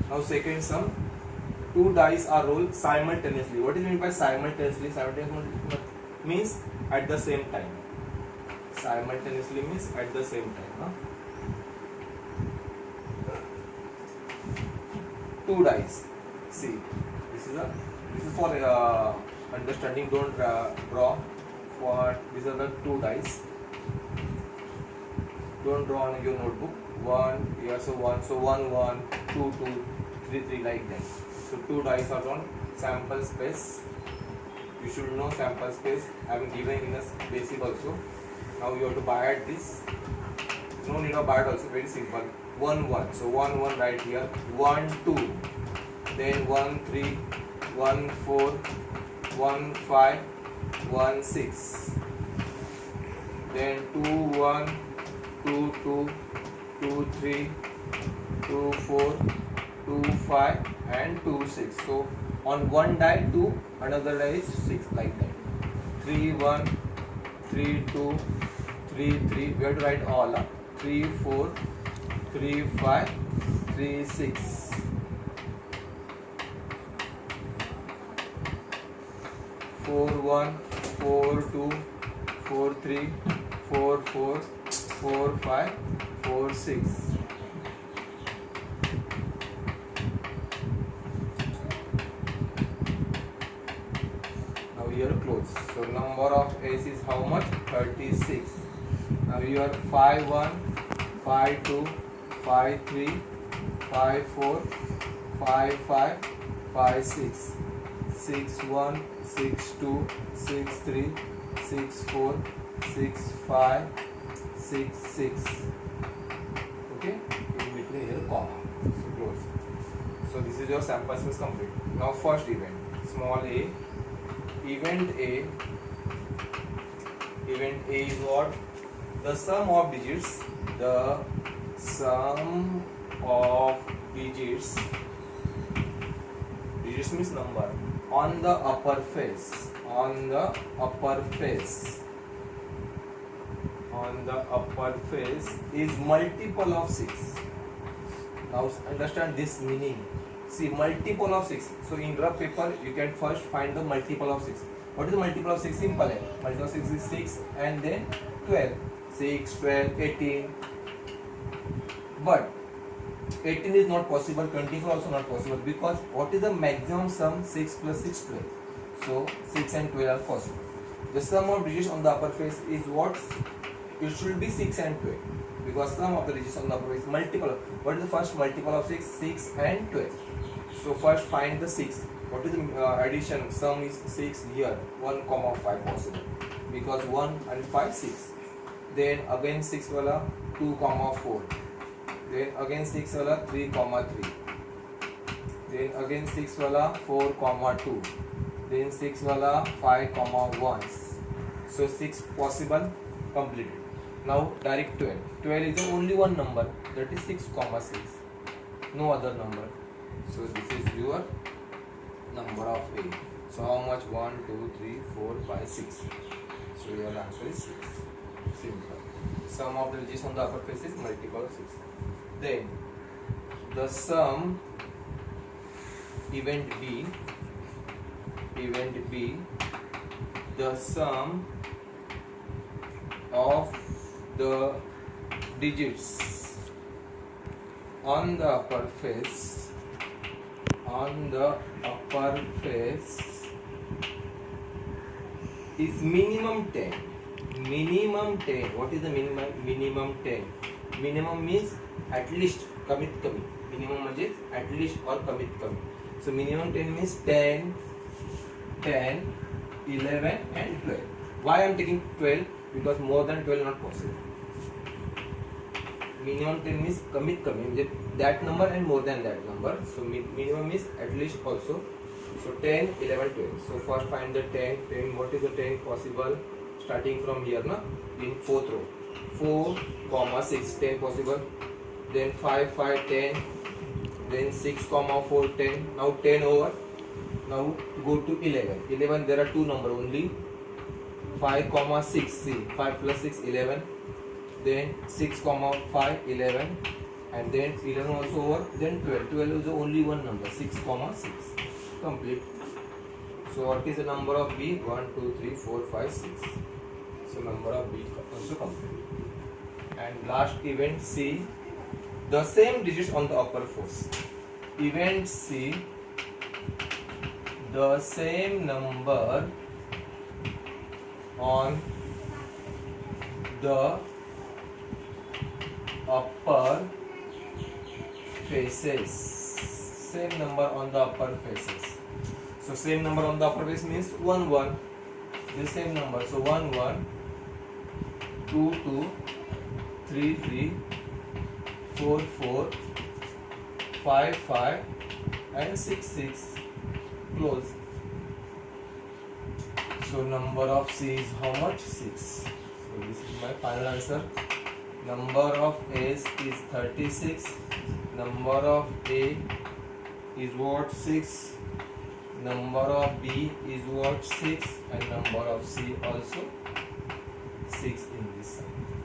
Now second sum, two dice are rolled simultaneously. What is meant by simultaneously? Simultaneously means at the same time. Simultaneously means at the same time. Two dice. See, this is for understanding. Don't draw. For these are the two dice. Don't draw on your notebook. One here, so one, 2, 2, 3, 3 like that. So two dice are on sample space. You should know sample space. I am given in a basic also. Now you have to buy at this. No need of buy it also. Very simple. 1, 1. So 1, 1 right here. 1, 2. Then 1, 3. 1, 4. 1, 5. 1, 6. Then 2, 1. 2, 2. 2, 3. 2, 4. 2, 5 and 2, 6. So on one die 2, another die is 6 like that. 3, 1, 3, 2, 3, 3. We have to write all. 3, 4, 3, 5, 3, 6. 4, 1, 4, 2, 4, 3, 4, 4, 4, 5, 4, 6. Here close. So number of ace is how much? 36. Now here 5, 1, 5, 2, 5, 3, 5, 4, 5, 5, 5, 6, 6, 1, 6, 2, 6, 3, 6, 4, 6, 5, 6, 6. Okay? In between here comma. So close. So this is your sample space complete. Now first event. Small a. Event A is what? The sum of digits. The sum of digits. Digits means number. On the upper face. On the upper face. On the upper face is multiple of 6. Now understand this meaning. See, multiple of 6. So in rough paper, you can first find the multiple of 6. What is the multiple of 6? Simple. Multiple of 6 is 6 and then 12. 6, 12, 18. But 18 is not possible, 24 also not possible, because what is the maximum sum? 6 plus 6, 12. So 6 and 12 are possible. The sum of digits on the upper face is what? It should be 6 and 12. Because sum of the digits on the upper face is multiple. What is the first multiple of 6? 6 and 12. So first find the 6. What is the addition? Sum is 6 here. 1, 5 possible. Because 1 and 5, 6. Then again 6 wala 2, 4. Then again 6 wala 3, 3. Then again 6 wala 4, 2. Then 6 wala 5, 1. So 6 possible, completed. Now direct 12. 12 is the only one number, that is 6, 6. No other number. So this is your number of A. So how much? 1, 2, 3, 4, 5, 6. So your answer is 6. Simple. Sum of the digits on the upper face is multiple of 6. Then the sum, event B, the sum of the digits on the upper face is minimum 10. Minimum 10. What is the minimum? Minimum 10. Minimum means at least, कमीत कमी. Minimum म्हणजे at least or कमीत कमी. So minimum 10 means 10, 11 and 12. Why I am taking 12? Because more than 12 not possible. Minimum 10 means कमीत कमी म्हणजे that number and more than that number. So minimum is at least also. So 10, 11, 12. So first find the 10. 10. What is the 10 possible? Starting from here, na? In 4th row. 4, 6, 10 possible. Then 5, 5, 10. Then 6, 4, 10. Now 10 over. Now go to 11. 11 there are two number only. 5, 6. See, 5 plus 6, 11. Then 6, 5, 11. and then 11 also over, then 12. 12 is only one number, 6 comma 6. Complete. So what is the number of B? 1, 2, 3, 4, 5, 6. So number of B also complete. And last event C, the same digits on the upper force. Event C, the same number on the upper faces. Same number on the upper faces. So same number on the upper face means 1 1. The same number. So 1 1, 2 2, 3 3, 4 4, 5 5, and 6 6. Close. So number of C is how much? 6. So this is my final answer. Number of A's is 36. Number of A is what? 6. Number of B is what? 6. And number of C also 6 in this side.